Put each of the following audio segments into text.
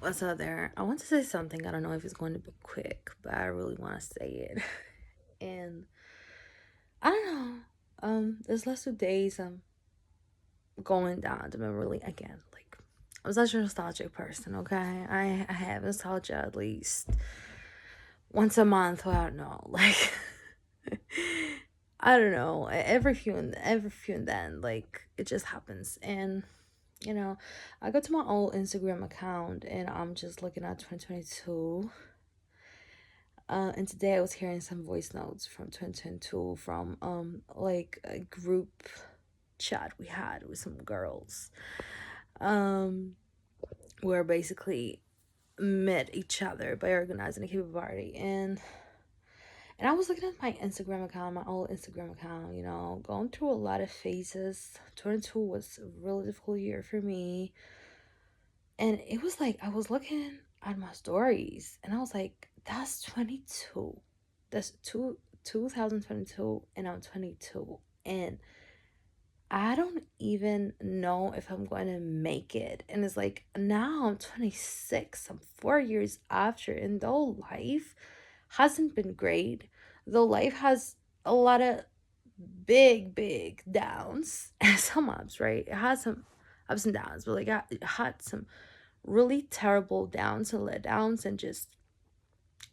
What's up there? I want to say something. I don't know if it's going to be quick, but I really want to say it. And I don't know. This last 2 days, I'm going down to memory lane again. Like, I'm such a nostalgic person. Okay, I have nostalgia at least once a month. Well, I don't know. Like, I don't know. Every few and then, like it just happens. And you know, I go to my old Instagram account and I'm just looking at 2022. And today I was hearing some voice notes from 2022 from like a group chat we had with some girls. Um where basically met each other by organizing a keyboard party, and I was looking at my Instagram account, my old Instagram account, going through a lot of phases. 22 was a really difficult year for me. And it was like I was looking at my stories and I was like, that's 22. That's 2022 and I'm 22. And I don't even know if I'm going to make it. And it's like now I'm 26. I'm 4 years after. And though life hasn't been great, though life has a lot of big downs and some ups, right? It has some ups and downs, but like it had some really terrible downs and letdowns and just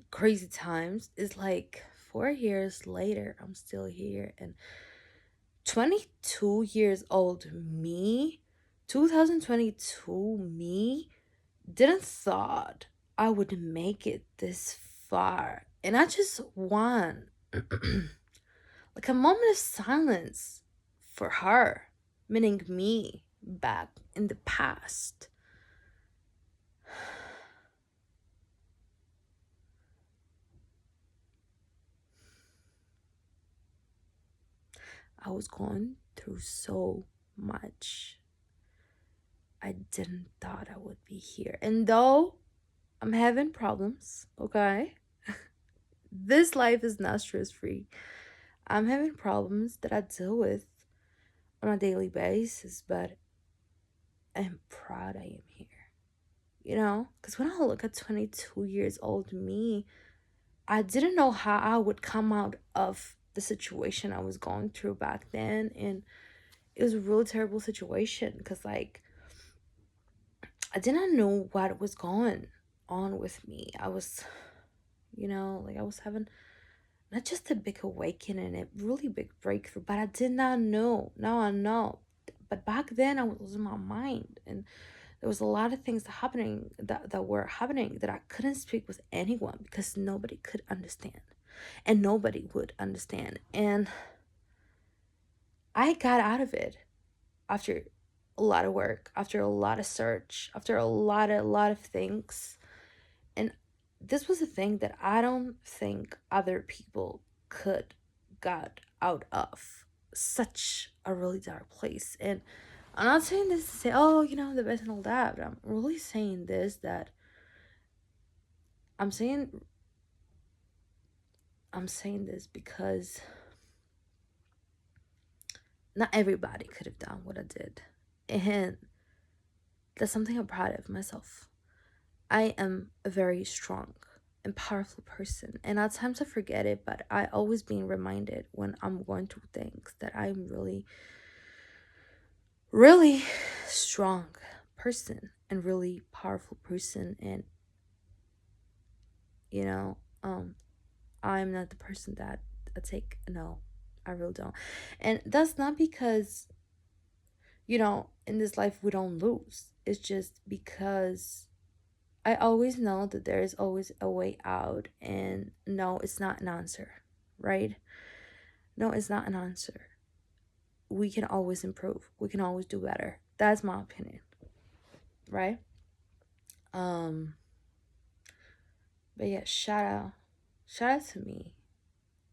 crazy times. Is like 4 years later I'm still here, and 22 years old me, 2022 me, didn't thought I would make it this far. And I just want like a moment of silence for her, meaning me, back in the past. I was going through so much. I didn't thought I would be here. And though I'm having problems, okay? This life is not stress free. I'm having problems that I deal with on a daily basis, but I'm proud I am here. Because when I look at 22 years old me, I didn't know how I would come out of the situation I was going through back then. And it was a really terrible situation because, like, I didn't know what was going on with me. I was, like I was having not just a big awakening, a really big breakthrough, but I did not know. Now I know. But back then I was losing my mind, and there was a lot of things that were happening that I couldn't speak with anyone because nobody could understand. And nobody would understand. And I got out of it after a lot of work, after a lot of search, after a lot of things. And this was a thing that I don't think other people could got out of such a really dark place. And I'm not saying this to say, oh, the best and all that, but I'm really saying this that I'm saying I'm saying this because not everybody could have done what I did. And that's something I'm proud of myself. I am a very strong and powerful person. And at times I forget it, but I always being reminded when I'm going through things that I'm really strong person and really powerful person. And you know, um, I'm not the person that I take. No, I really don't. And that's not because, in this life we don't lose. It's just because I always know that there is always a way out, and no, it's not an answer, right? No, it's not an answer. We can always improve. We can always do better. That's my opinion, right? Um, but yeah, shout out to me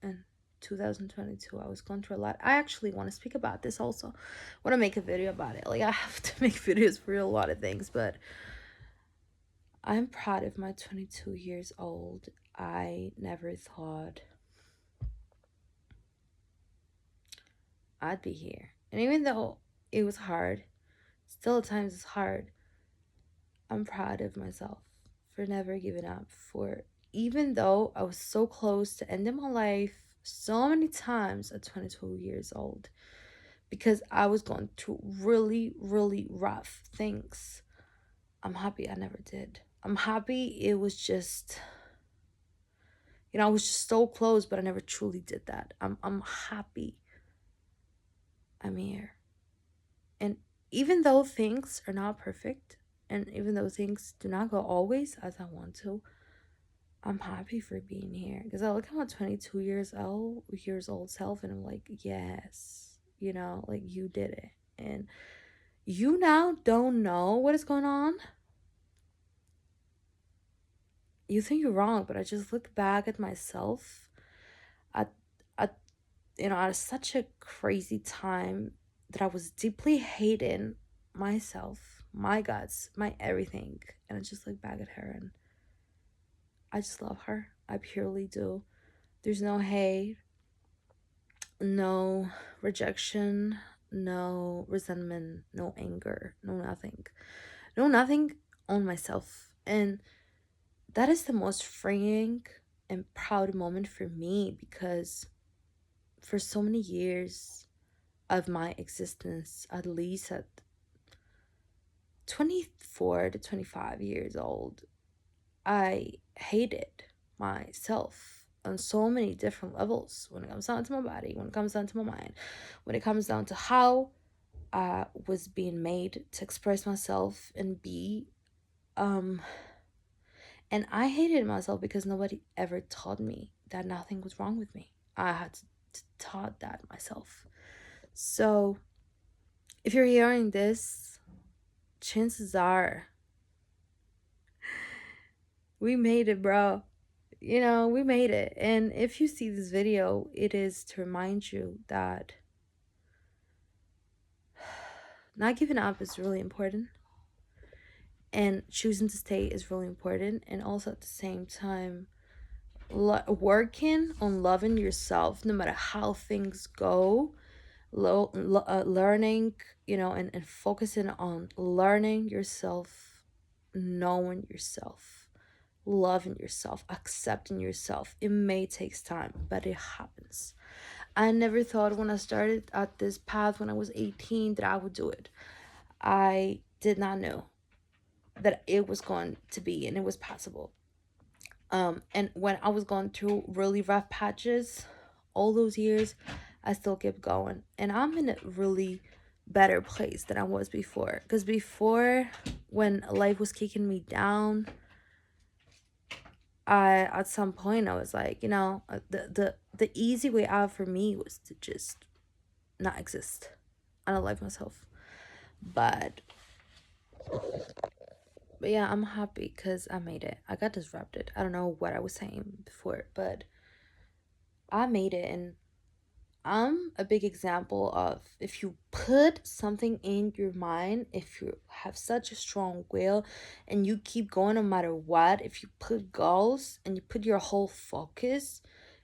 in 2022. I was going through a lot. I actually want to speak about this also. I want to make a video about it. Like I have to make videos for a lot of things, but I'm proud of my 22 years old. I never thought I'd be here. And even though it was hard, still at times it's hard. I'm proud of myself for never giving up. For even though I was so close to ending my life so many times at 22 years old, because I was going through really, really rough things. I'm happy I never did. I'm happy it was just, I was just so close, but I never truly did that. I'm happy I'm here. And even though things are not perfect, and even though things do not go always as I want to, I'm happy for being here. Because I look at my 22 years old self, and I'm like, yes, like you did it. And you now don't know what is going on. You think you're wrong, but I just look back at myself at at at such a crazy time that I was deeply hating myself, my guts, my everything. And I just look back at her and I just love her. I purely do. There's no hate, no rejection, no resentment, no anger, no nothing. No nothing on myself. And that is the most freeing and proud moment for me, because for so many years of my existence, at least at 24 to 25 years old, I hated myself on so many different levels, when it comes down to my body, when it comes down to my mind, when it comes down to how I was being made to express myself and be. Um, and I hated myself because nobody ever taught me that nothing was wrong with me. I had to taught that myself. So if you're hearing this, chances are we made it, bro. We made it. And if you see this video, it is to remind you that not giving up is really important, and choosing to stay is really important, and also at the same time working on loving yourself no matter how things go. Learning, and focusing on learning yourself, knowing yourself, loving yourself, accepting yourself. It may take time, but it happens. I never thought when I started at this path when I was 18 that I would do it. I did not know that it was going to be and it was possible. And when I was going through really rough patches all those years, I still kept going. And I'm in a really better place than I was before. Because before, when life was kicking me down, at some point I was like, the easy way out for me was to just not exist. I don't like myself. But yeah, I'm happy because I made it. I got disrupted. I don't know what I was saying before, but I made it. And I'm a big example of, if you put something in your mind, if you have such a strong will and you keep going no matter what, if you put goals and you put your whole focus,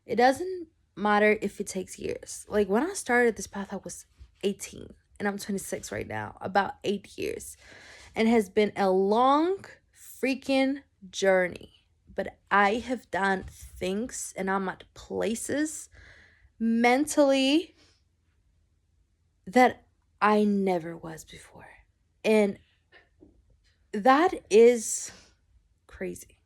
it doesn't matter if it takes years. Like when I started this path, I was 18 and I'm 26 right now, about 8 years. And it has been a long freaking journey. But I have done things and I'm at places mentally that I never was before. And that is crazy.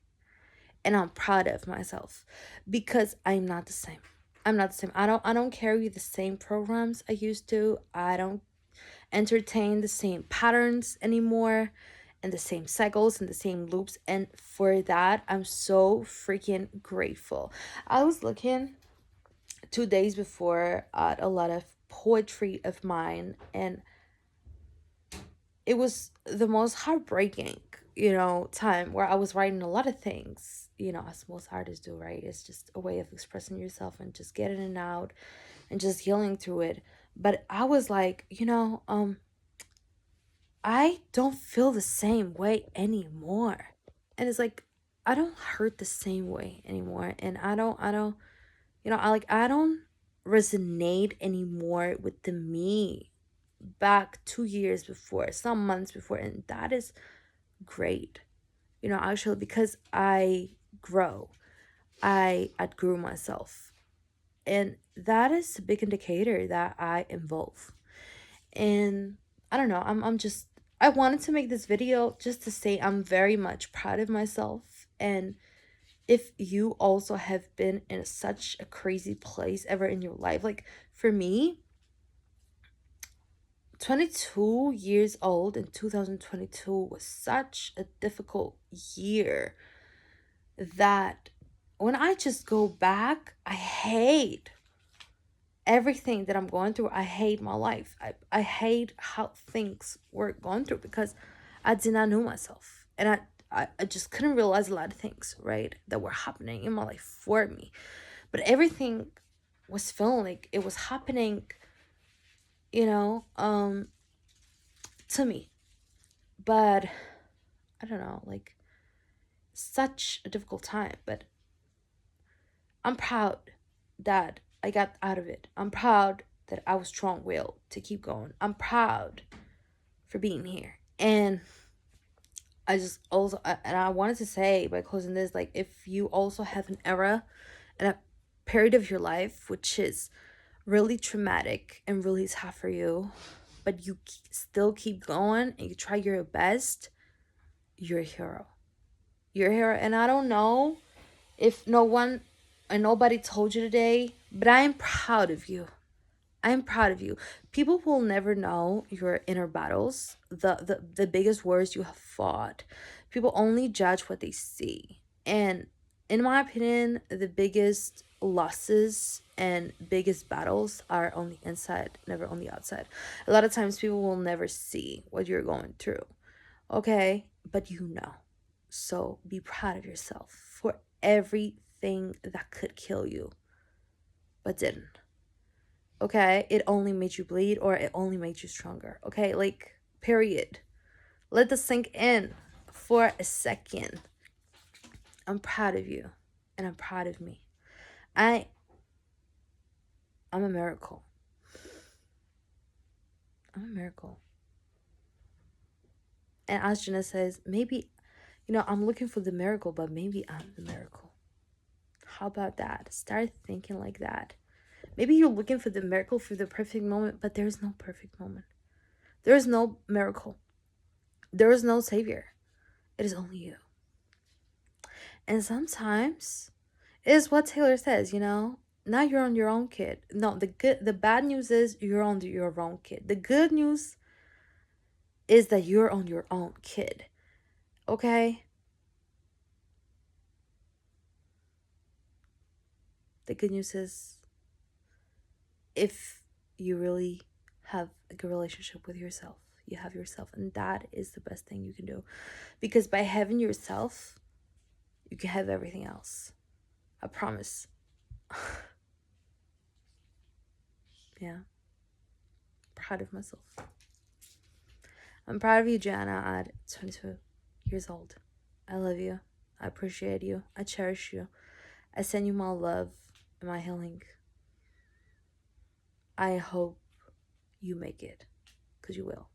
And I'm proud of myself because I'm not the same. I'm not the same. I don't carry the same programs I used to. I don't entertain the same patterns anymore, and the same cycles and the same loops. And for that, I'm so freaking grateful. I was looking 2 days before at a lot of poetry of mine, and it was the most heartbreaking time where I was writing a lot of things, as most artists do, right? It's just a way of expressing yourself and just getting it out and just healing through it. But I was like, I don't feel the same way anymore. And it's like, I don't hurt the same way anymore. And I don't I don't resonate anymore with the me back 2 years before, some months before. And that is great. Actually, because I grow, I outgrew myself. And that is a big indicator that I evolve. And I don't know, I'm just, I wanted to make this video just to say I'm very much proud of myself. And if you also have been in such a crazy place ever in your life, like for me, 22 years old in 2022 was such a difficult year that when I just go back, I hate everything that I'm going through. I hate my life. I hate how things were going through because I did not know myself. And I just couldn't realize a lot of things, right, that were happening in my life for me. But everything was feeling like it was happening, you know, um, to me. But I don't know, like such a difficult time. But I'm proud that I got out of it. I'm proud that I was strong willed to keep going. I'm proud for being here. And I just also, and I wanted to say by closing this, like, if you also have an era and a period of your life which is really traumatic and really tough for you, but you still keep going and you try your best, you're a hero. You're a hero. And I don't know if no one and nobody told you today, but I am proud of you. I'm proud of you. People will never know your inner battles, the biggest wars you have fought. People only judge what they see. And in my opinion, the biggest losses and biggest battles are on the inside, never on the outside. A lot of times people will never see what you're going through. Okay? But you know. So be proud of yourself for everything that could kill you, but didn't. Okay, it only made you bleed or it only made you stronger. Okay, like, period. Let this sink in for a second. I'm proud of you and I'm proud of me. I I'm a miracle. I'm a miracle. And as Jenna says, maybe, I'm looking for the miracle, but maybe I'm the miracle. How about that? Start thinking like that. Maybe you're looking for the miracle, for the perfect moment, but there's no perfect moment. There is no miracle. There is no savior. It is only you. And sometimes it is what Taylor says, now you're on your own, kid. No, the bad news is you're on your own, kid. The good news is that you're on your own, kid. Okay? The good news is if you really have a good relationship with yourself, you have yourself, and that is the best thing you can do. Because by having yourself, you can have everything else. I promise. Yeah. Proud of myself. I'm proud of you, Jana, at 22 years old. I love you. I appreciate you. I cherish you. I send you my love and my healing. I hope you make it, because you will.